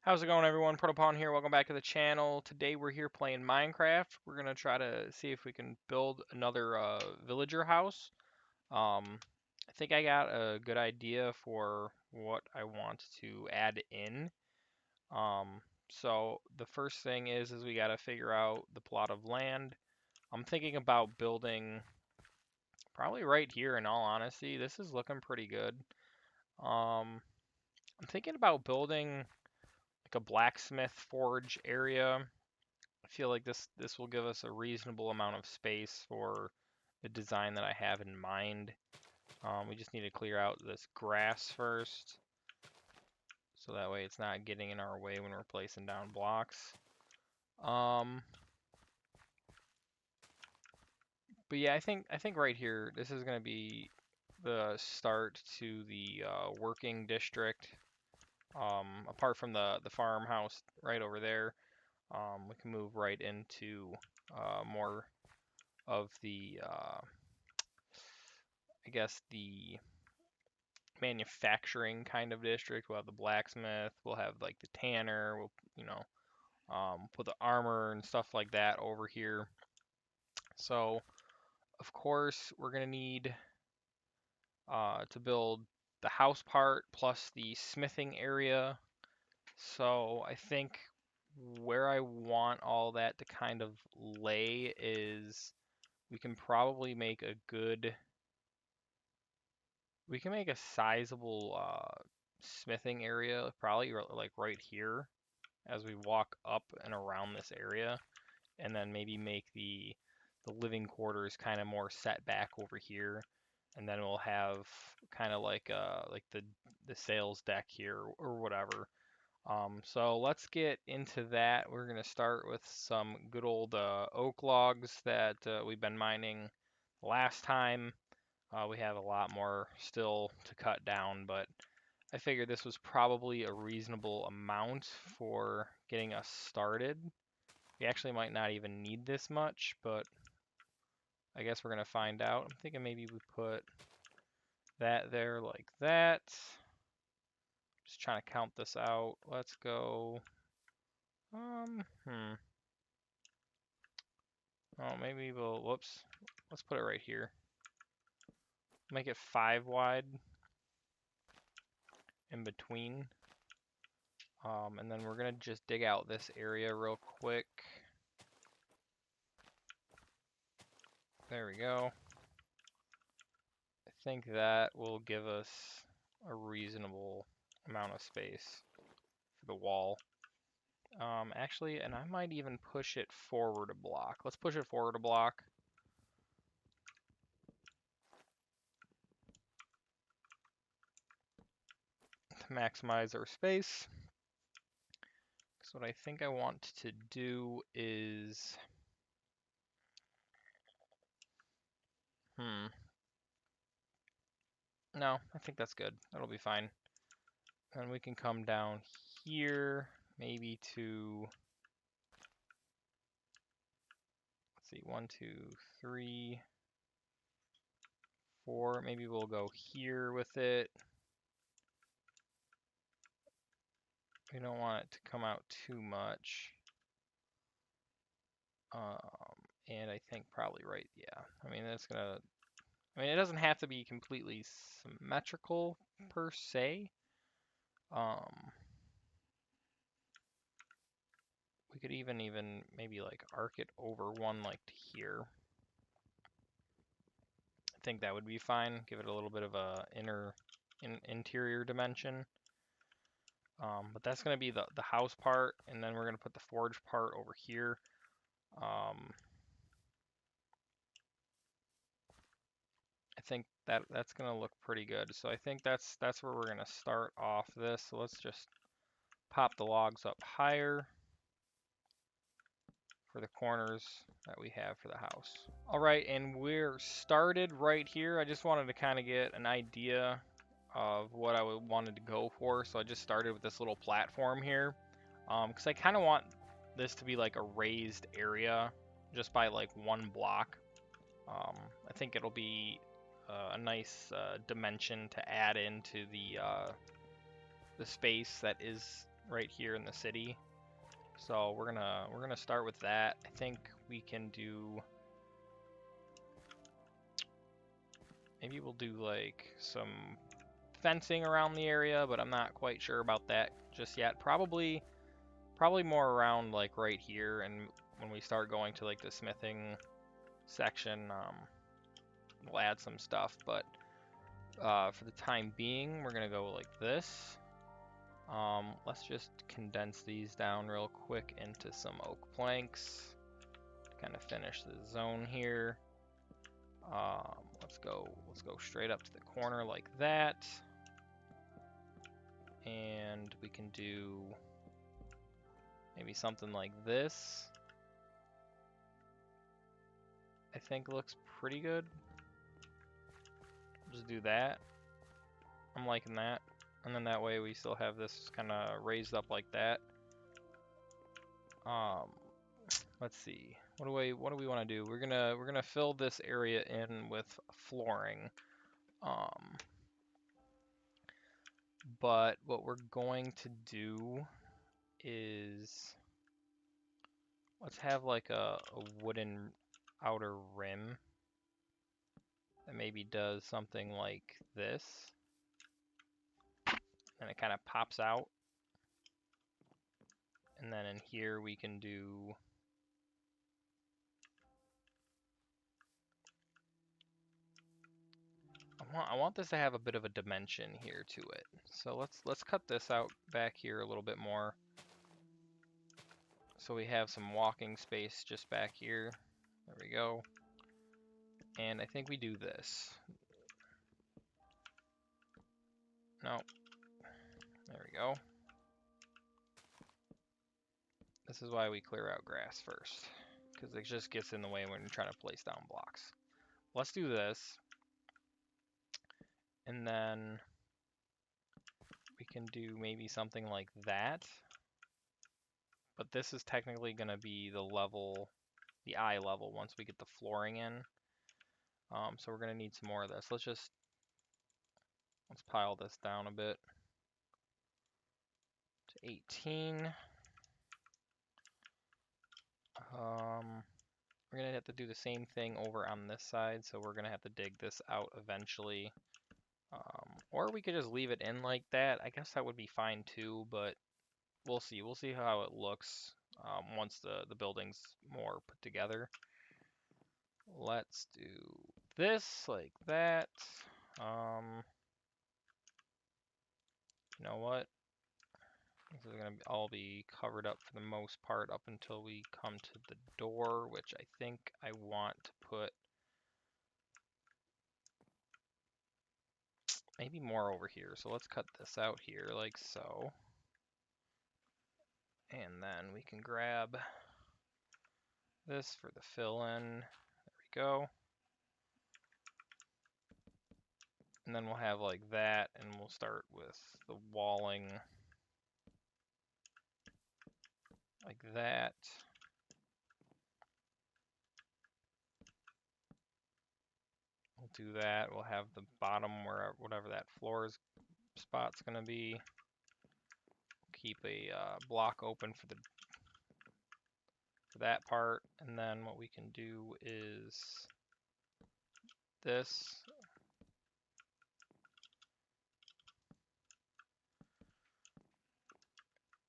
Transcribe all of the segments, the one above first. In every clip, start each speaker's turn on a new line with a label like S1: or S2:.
S1: How's it going, everyone? ProtoPawn here. Welcome back to the channel. Today we're here playing Minecraft. We're gonna try to see if we can build another villager house. I think I got a good idea for what I want to add in. So the first thing is we gotta figure out the plot of land. I'm thinking about building probably right here. In all honesty, this is looking pretty good. I'm thinking about building like a blacksmith forge area. I feel like this will give us a reasonable amount of space for the design that I have in mind. We just need to clear out this grass first, so that way it's not getting in our way when we're placing down blocks. Um, but yeah, I think right here this is gonna be the start to the working district. Apart from the farmhouse right over there, we can move right into more of the I guess the manufacturing kind of district. We'll have the blacksmith, we'll have like the tanner, we'll put the armor and stuff like that over here. So of course we're gonna need to build the house part plus the smithing area. So I think where I want all that to kind of lay is we can probably make a good we can make a sizable smithing area, probably like right here as we walk up and around this area, and then maybe make the living quarters kind of more set back over here, and then we'll have kind of like the sales deck here or whatever. So let's get into that. We're gonna start with some good old oak logs that we've been mining last time. We have a lot more still to cut down, but I figured this was probably a reasonable amount for getting us started. We actually might not even need this much, but I guess we're going to find out. I'm thinking maybe we put that there like that. Just trying to count this out. Let's go. Um, hmm. Oh, maybe we'll, whoops. Let's put it right here. Make it 5 wide in between. And then we're gonna just dig out this area real quick. There we go. I think that will give us a reasonable amount of space for the wall. Actually, and I might even push it forward a block. Let's push it forward a block. To maximize our space. So what I think I want to do is, no, I think that's good. That'll be fine. And we can come down here, maybe to, let's see, 1, 2, 3, 4. Maybe we'll go here with it. We don't want it to come out too much. And I think probably right, yeah. I mean, it doesn't have to be completely symmetrical per se. We could even maybe like arc it over one like to here. I think that would be fine. Give it a little bit of a interior dimension. But that's going to be the house part, and then we're going to put the forge part over here. I think that's going to look pretty good. So I think that's where we're going to start off this. So let's just pop the logs up higher for the corners that we have for the house. All right, and we're started right here. I just wanted to kind of get an idea of what I wanted to go for. So I just started with this little platform here, because I kind of want this to be like a raised area just by like one block. I think it'll be a nice dimension to add into the space that is right here in the city. So we're gonna start with that. I think we can do, maybe we'll do like some fencing around the area, but I'm not quite sure about that just yet. Probably more around like right here, and when we start going to like the smithing section, we'll add some stuff. But for the time being, we're gonna go like this. Let's just condense these down real quick into some oak planks to kind of finish the zone here. Let's go straight up to the corner like that, and we can do maybe something like this. I think looks pretty good. Just do that. I'm liking that. And then that way we still have this kind of raised up like that. Let's see. What do we want to do? We're gonna fill this area in with flooring. But what we're going to do is let's have like a wooden outer rim that maybe does something like this. And it kind of pops out. And then in here we can do, I want this to have a bit of a dimension here to it. So let's cut this out back here a little bit more. So we have some walking space just back here. There we go. And I think we do this. No. There we go. This is why we clear out grass first, because it just gets in the way when you're trying to place down blocks. Let's do this. And then we can do maybe something like that. But this is technically going to be the level, the eye level, once we get the flooring in. So we're going to need some more of this. Let's pile this down a bit to 18. We're going to have to do the same thing over on this side, so we're going to have to dig this out eventually. Or we could just leave it in like that. I guess that would be fine too, but we'll see. We'll see how it looks once the building's more put together. Let's do this like that. You know what? This is going to all be covered up for the most part up until we come to the door, which I think I want to put maybe more over here. So let's cut this out here like so. And then we can grab this for the fill-in. There we go. And then we'll have like that, and we'll start with the walling like that. We'll do that. We'll have the bottom where whatever that floor spot's gonna be. Keep a block open for that part, and then what we can do is this.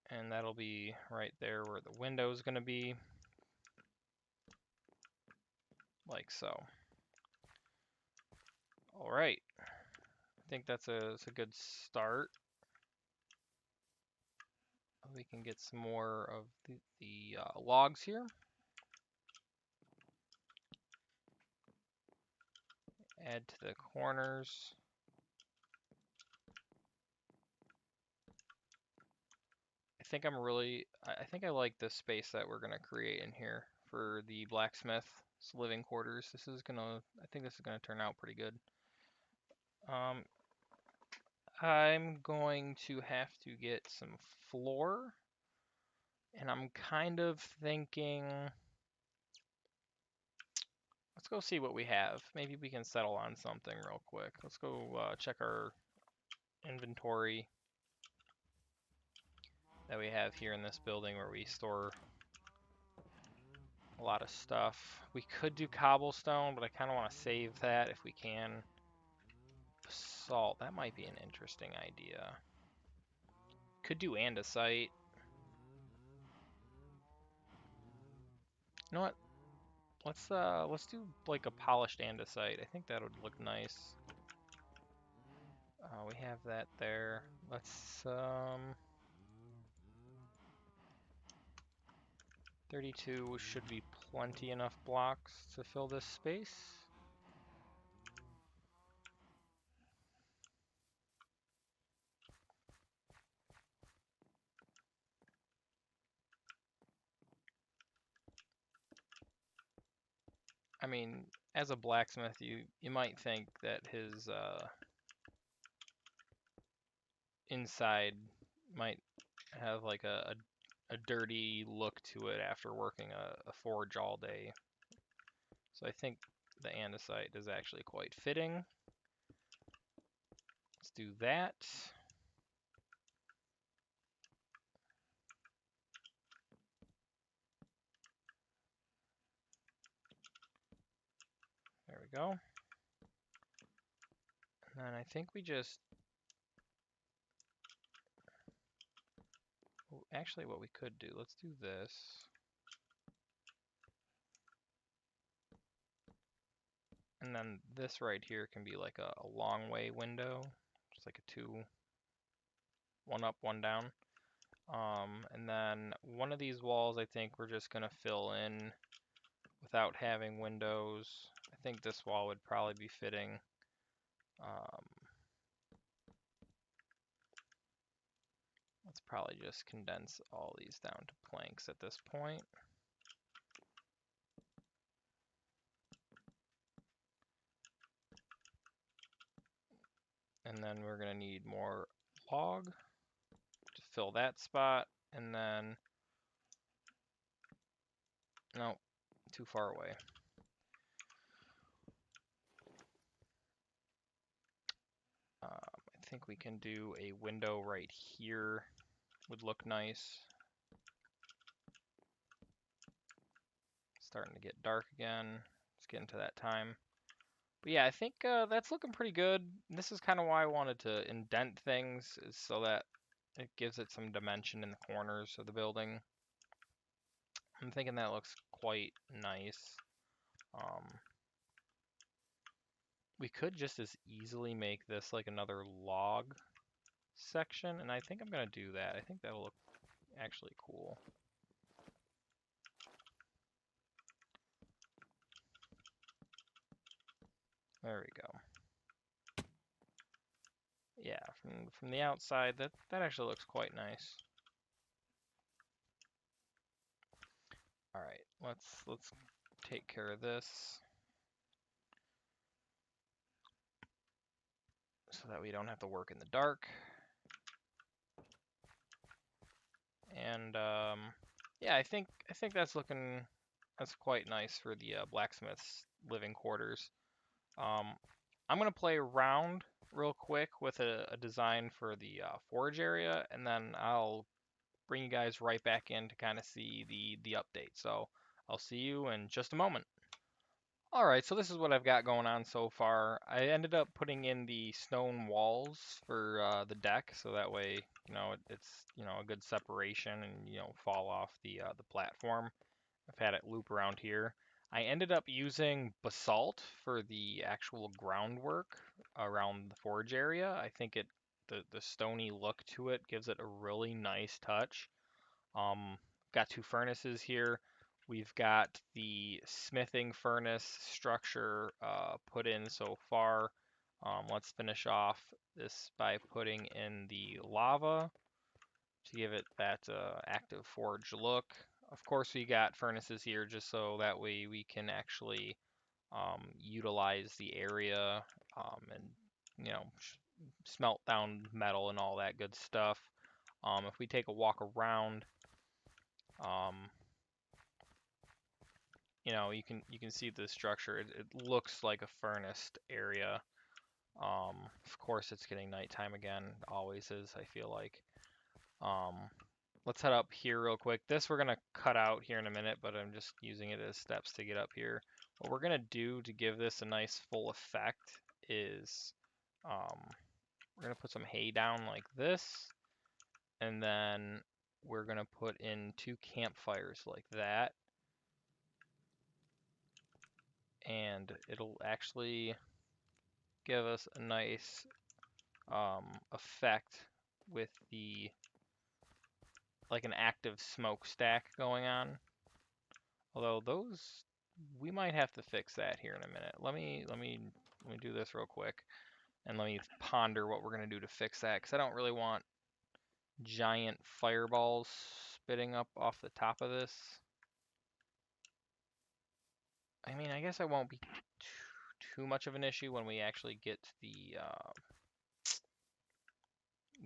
S1: And that'll be right there where the window is going to be, like so. All right, I think that's a good start. We can get some more of the logs here. Add to the corners. I think I like this space that we're gonna create in here for the blacksmith's living quarters. I think this is gonna turn out pretty good. I'm going to have to get some floor, and I'm kind of thinking, let's go see what we have. Maybe we can settle on something real quick. Let's go check our inventory. that we have here in this building where we store a lot of stuff. We could do cobblestone, but I kind of want to save that if we can. Basalt, that might be an interesting idea. Could do andesite. You know what? Let's do like a polished andesite. I think that would look nice. We have that there. Let's 32 should be plenty enough blocks to fill this space. I mean, as a blacksmith, you might think that his inside might have like a dirty look to it after working a forge all day. So I think the andesite is actually quite fitting. Let's do that. There we go. And then I think we just... Actually, what we could do, let's do this. And then this right here can be like a long way window. Just like a two, one up, one down. And then one of these walls I think we're just gonna fill in without having windows. I think this wall would probably be fitting. Let's probably just condense all these down to planks at this point. And then we're gonna need more log to fill that spot, and then, no, too far away. I think we can do a window right here, would look nice. Starting to get dark again. It's getting to that time. But yeah, I think that's looking pretty good. This is kind of why I wanted to indent things, is so that it gives it some dimension in the corners of the building. I'm thinking that looks quite nice. We could just as easily make this like another log section, and I think I'm gonna do that. I think that'll look actually cool. There we go. Yeah, from the outside, that actually looks quite nice. All right, let's take care of this so that we don't have to work in the dark. And yeah, I think that's quite nice for the blacksmith's living quarters. I'm gonna play around real quick with a design for the forge area, and then I'll bring you guys right back in to kind of see the update. So I'll see you in just a moment. Alright, so this is what I've got going on so far. I ended up putting in the stone walls for the deck, so that way, it's, a good separation and, fall off the platform. I've had it loop around here. I ended up using basalt for the actual groundwork around the forge area. I think the stony look to it gives it a really nice touch. Got two furnaces here. We've got the smithing furnace structure put in so far. Let's finish off this by putting in the lava to give it that active forge look. Of course, we got furnaces here just so that way we can actually utilize the area and, smelt down metal and all that good stuff. If we take a walk around, you can see the structure. It looks like a furnace area. Of course, it's getting nighttime again. It always is, I feel like. let's head up here real quick. This we're gonna cut out here in a minute, but I'm just using it as steps to get up here. What we're gonna do to give this a nice full effect is we're gonna put some hay down like this, and then we're gonna put in 2 campfires like that, and it'll actually give us a nice effect with the like an active smokestack going on. Although those, we might have to fix that here in a minute. Let me do this real quick, and let me ponder what we're gonna do to fix that, because I don't really want giant fireballs spitting up off the top of this. I mean, I guess it won't be too much of an issue when we actually get the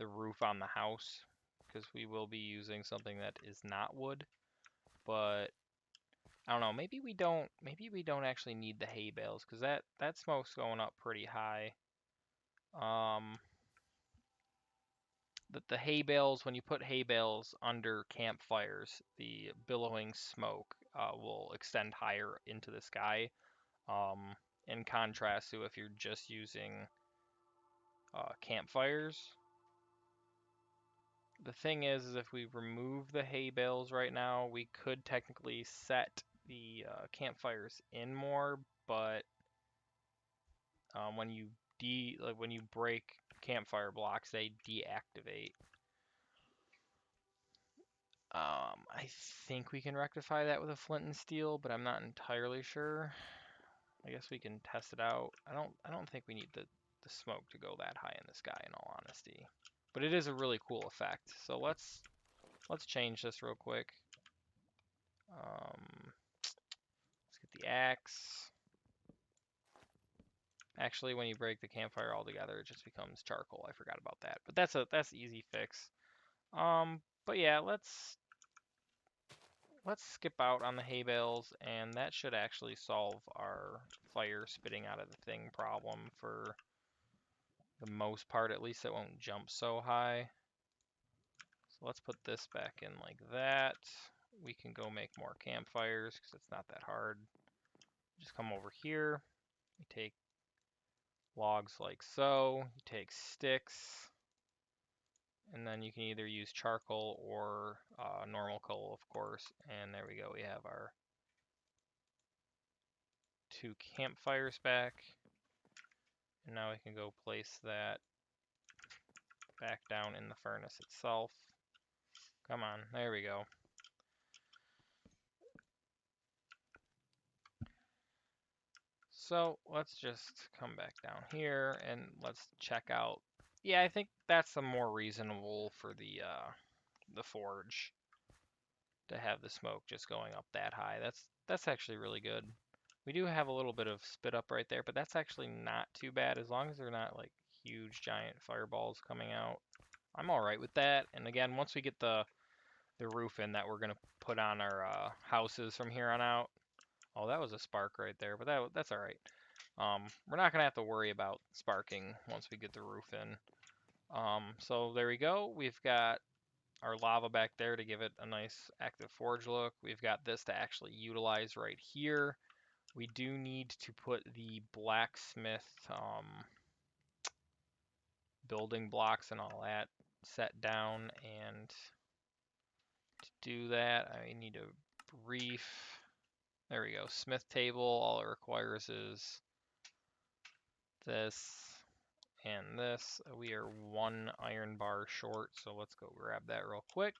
S1: roof on the house, because we will be using something that is not wood. But I don't know, maybe we don't actually need the hay bales, because that smoke's going up pretty high. The hay bales, when you put hay bales under campfires, the billowing smoke will extend higher into the sky, in contrast to if you're just using campfires. The thing is if we remove the hay bales right now, we could technically set the campfires in more, but when you break campfire blocks, they deactivate. I think we can rectify that with a flint and steel, but I'm not entirely sure. I guess we can test it out. I don't think we need the smoke to go that high in the sky, in all honesty. But it is a really cool effect. So let's change this real quick. Let's get the axe. Actually, when you break the campfire altogether, it just becomes charcoal. I forgot about that. But that's an easy fix. But yeah, let's skip out on the hay bales, and that should actually solve our fire spitting out of the thing problem for the most part. At least it won't jump so high. So let's put this back in like that. We can go make more campfires because it's not that hard. Just come over here. You take logs like so. You take sticks. And then you can either use charcoal or normal coal, of course. And there we go. We have our 2 campfires back. And now we can go place that back down in the furnace itself. Come on, there we go. So let's just come back down here and let's check out. Yeah, I think that's a more reasonable for the forge to have the smoke just going up that high. That's actually really good. We do have a little bit of spit up right there, but that's actually not too bad as long as they're not like huge giant fireballs coming out. I'm all right with that. And again, once we get the roof in that we're gonna put on our houses from here on out. Oh, that was a spark right there, but that's all right. We're not gonna have to worry about sparking once we get the roof in. So there we go. We've got our lava back there to give it a nice active forge look. We've got this to actually utilize right here. We do need to put the blacksmith building blocks and all that set down, and to do that I need a brief, there we go, smith table. All it requires is this and this. We are 1 iron bar short, so let's go grab that real quick.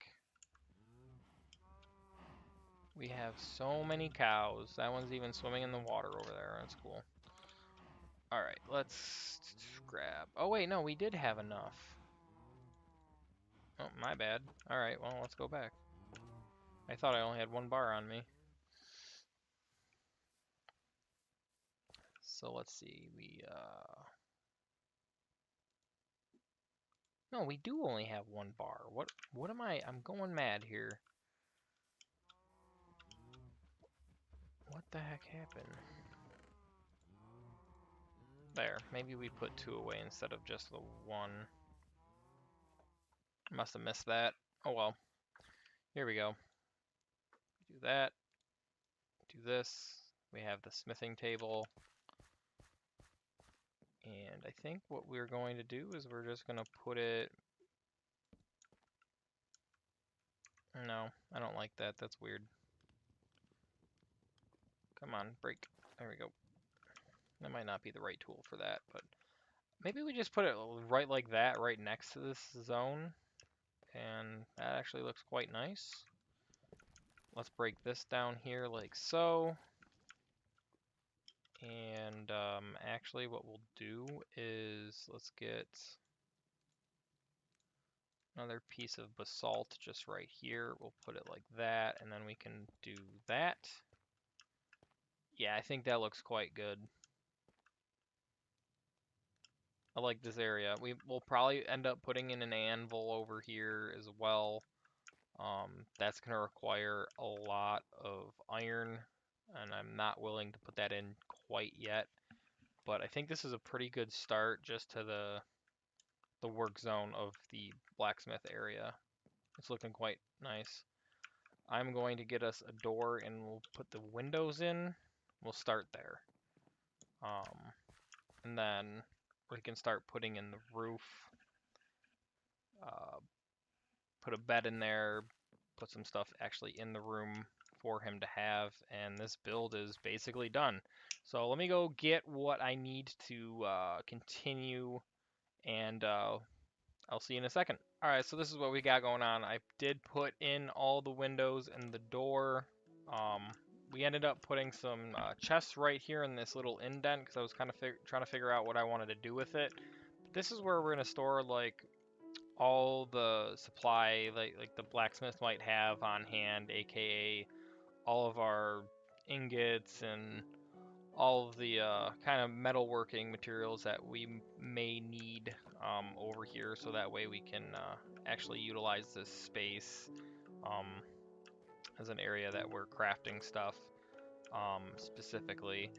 S1: We have so many cows. That one's even swimming in the water over there. That's cool. Alright, let's grab... Oh wait, no, we did have enough. Oh, my bad. Alright, well, let's go back. I thought I only had 1 bar on me. So let's see, no, we do only have 1 bar. What am I'm going mad here. What the heck happened? There, maybe we put 2 away instead of just the 1. Must have missed that. Oh well. Here we go. Do that. Do this. We have the smithing table. And I think what we're going to do is we're just going to put it... No, I don't like that. That's weird. Come on, break. There we go. That might not be the right tool for that, but maybe we just put it right like that, right next to this zone. And that actually looks quite nice. Let's break this down here like so. And actually what we'll do is let's get another piece of basalt just right here. We'll put it like that, and then we can do that. Yeah, I think that looks quite good. I like this area. We will probably end up putting in an anvil over here as well. That's going to require a lot of iron, and I'm not willing to put that in quite yet. But I think this is a pretty good start just to the work zone of the blacksmith area. It's looking quite nice. I'm going to get us a door and we'll put the windows in. We'll start there. And then we can start putting in the roof. Put a bed in there, put some stuff actually in the room for him to have, and this build is basically done. So let me go get what I need to continue, and I'll see you in a second. Alright, so this is what we got going on. I did put in all the windows and the door. Um, we ended up putting some chests right here in this little indent because I was kind of trying to figure out what I wanted to do with it. This is where we're going to store like all the supply like the blacksmith might have on hand, aka all of our ingots and all of the kind of metalworking materials that we may need over here, so that way we can actually utilize this space um, as an area that we're crafting stuff specifically.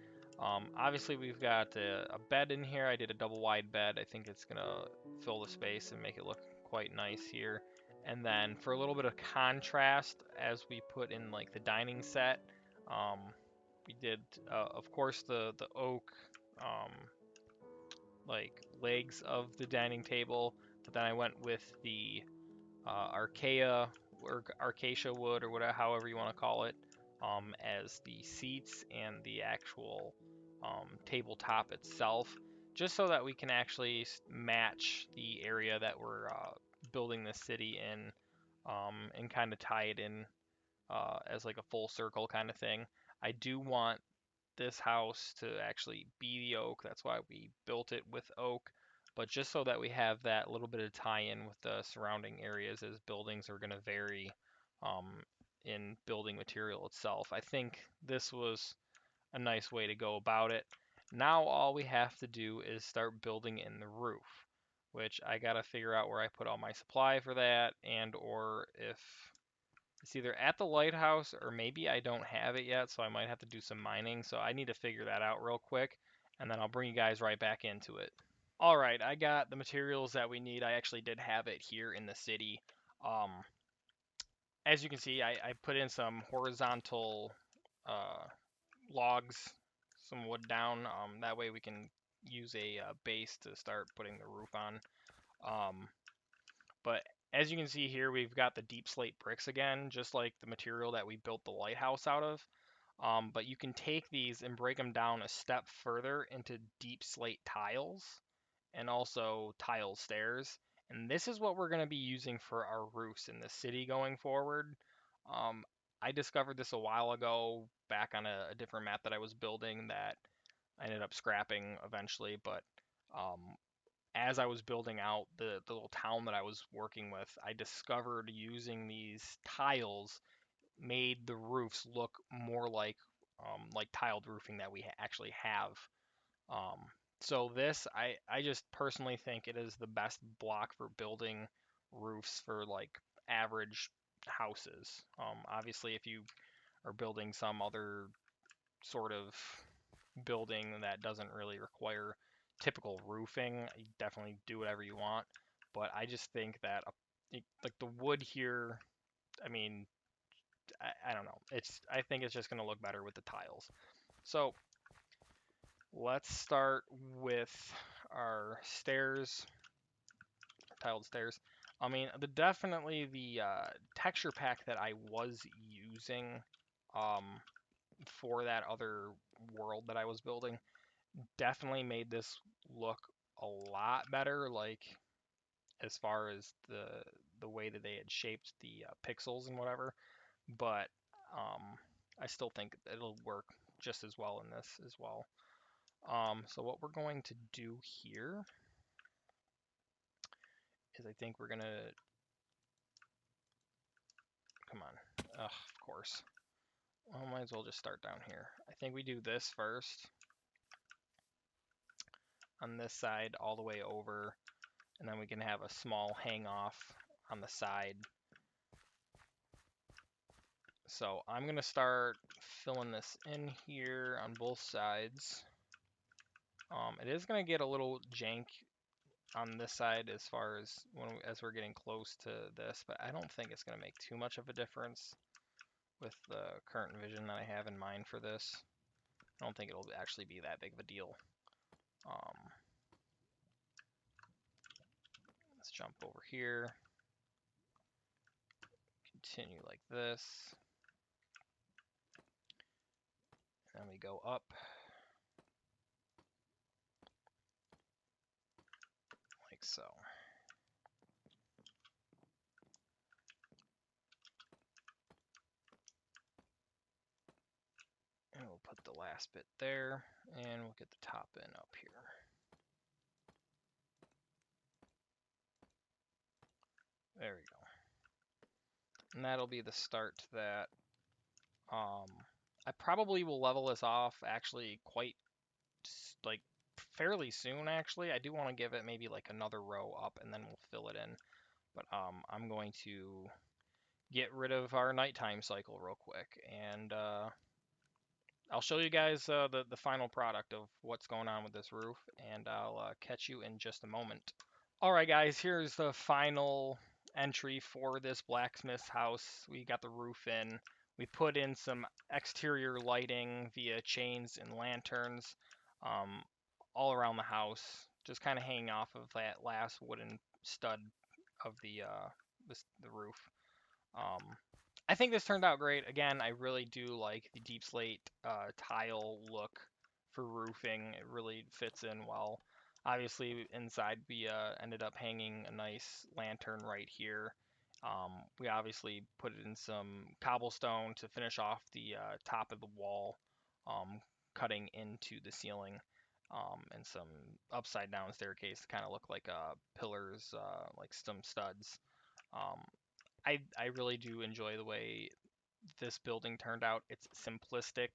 S1: Obviously, we've got a bed in here. I did a double wide bed. I think it's gonna fill the space and make it look quite nice here. And then for a little bit of contrast, as we put in like the dining set, um, we did, of course, the oak like legs of the dining table, but then I went with the archaea or acacia wood or whatever, however you want to call it, as the seats and the actual tabletop itself, just so that we can actually match the area that we're building the city in, and kind of tie it in as like a full circle kind of thing. I do want this house to actually be the oak. That's why we built it with oak. But just so that we have that little bit of tie-in with the surrounding areas, as buildings are going to vary um, in building material itself. I think this was a nice way to go about it. Now all we have to do is start building in the roof, which I got to figure out where I put all my supply for that, and or if it's either at the lighthouse or maybe I don't have it yet, so I might have to do some mining. So I need to figure that out real quick, and then I'll bring you guys right back into it. All right, I got the materials that we need. I actually did have it here in the city. Um, as you can see, I put in some horizontal uh, logs, some wood down. That way we can use a base to start putting the roof on. But as you can see here, we've got the deep slate bricks again, just like the material that we built the lighthouse out of. But you can take these and break them down a step further into deep slate tiles and also tile stairs. And this is what we're going to be using for our roofs in the city going forward. Um, I discovered this a while ago back on a different map that I was building that I ended up scrapping eventually. But as I was building out the little town that I was working with, I discovered using these tiles made the roofs look more like tiled roofing that we actually have. Um, so this, I just personally think it is the best block for building roofs for like average houses. Obviously, if you are building some other sort of building that doesn't really require typical roofing, you definitely do whatever you want. But I just think that like the wood here I mean, I don't know. I think it's just going to look better with the tiles. So let's start with our stairs, tiled stairs. I mean, definitely the texture pack that I was using um, for that other world that I was building definitely made this look a lot better. Like as far as the way that they had shaped the pixels and whatever. But um, I still think it'll work just as well in this as well. So what we're going to do here is I think we're gonna, come on, ugh, of course. Well, might as well just start down here. I think we do this first on this side all the way over, and then we can have a small hang off on the side. So I'm gonna start filling this in here on both sides. It is gonna get a little jank on this side as far as as we're getting close to this, but I don't think it's going to make too much of a difference with the current vision that I have in mind for this. I don't think it'll actually be that big of a deal. Let's jump over here, continue like this, and then we go up like so. And we'll put the last bit there, and we'll get the top end up here. There we go. And that'll be the start to that. I probably will level this off actually quite like fairly soon actually. I do want to give it maybe like another row up and then we'll fill it in. But I'm going to get rid of our nighttime cycle real quick and I'll show you guys the final product of what's going on with this roof, and I'll catch you in just a moment. Alright guys, here's the final entry for this blacksmith's house. We got the roof in. We put in some exterior lighting via chains and lanterns um, all around the house, just kind of hanging off of that last wooden stud of the roof. Um, I think this turned out great. Again, I really do like the deep slate tile look for roofing. It really fits in well. Obviously, inside we ended up hanging a nice lantern right here. We obviously put in some cobblestone to finish off the top of the wall, cutting into the ceiling, and some upside down staircase to kind of look like pillars, like some studs. Um, I really do enjoy the way this building turned out. It's simplistic.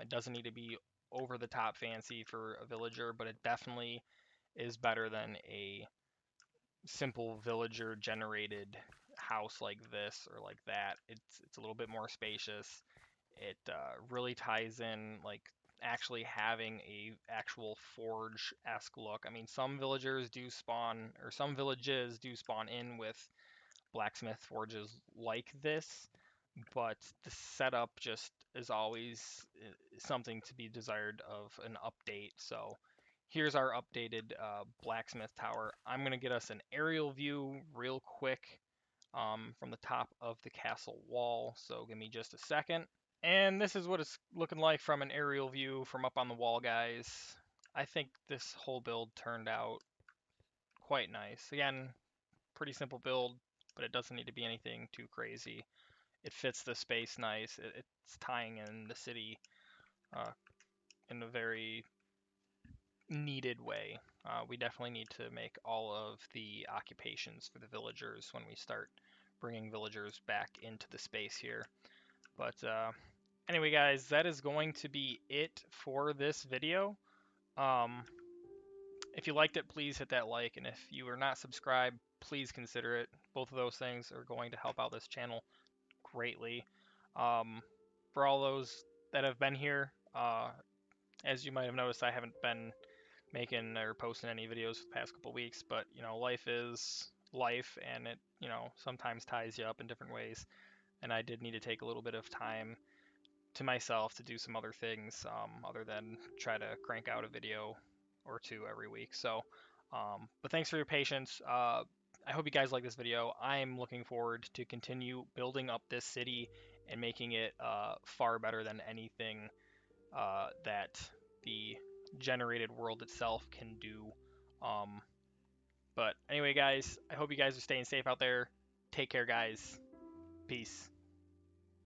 S1: It doesn't need to be over the top fancy for a villager, but it definitely is better than a simple villager generated house like this or like that. It's a little bit more spacious. It really ties in like actually having a actual forge-esque look. I mean, some villagers do spawn, or some villages do spawn in with blacksmith forges like this, but the setup just is always something to be desired of an update. So here's our updated blacksmith tower. I'm going to get us an aerial view real quick from the top of the castle wall. So give me just a second. And this is what it's looking like from an aerial view from up on the wall, guys. I think this whole build turned out quite nice. Again, pretty simple build, but it doesn't need to be anything too crazy. It fits the space nice. It's tying in the city uh, in a very needed way. We definitely need to make all of the occupations for the villagers when we start bringing villagers back into the space here. But anyway, guys, that is going to be it for this video. If you liked it, please hit that like, and if you are not subscribed, please consider it. Both of those things are going to help out this channel greatly. For all those that have been here, as you might have noticed, I haven't been making or posting any videos for the past couple weeks, but you know, life is life, and it, sometimes ties you up in different ways. And I did need to take a little bit of time to myself to do some other things, other than try to crank out a video or two every week. So, but thanks for your patience. I hope you guys like this video. I'm looking forward to continue building up this city and making it far better than anything that the generated world itself can do. Um, but anyway, guys, I hope you guys are staying safe out there. Take care, guys. Peace.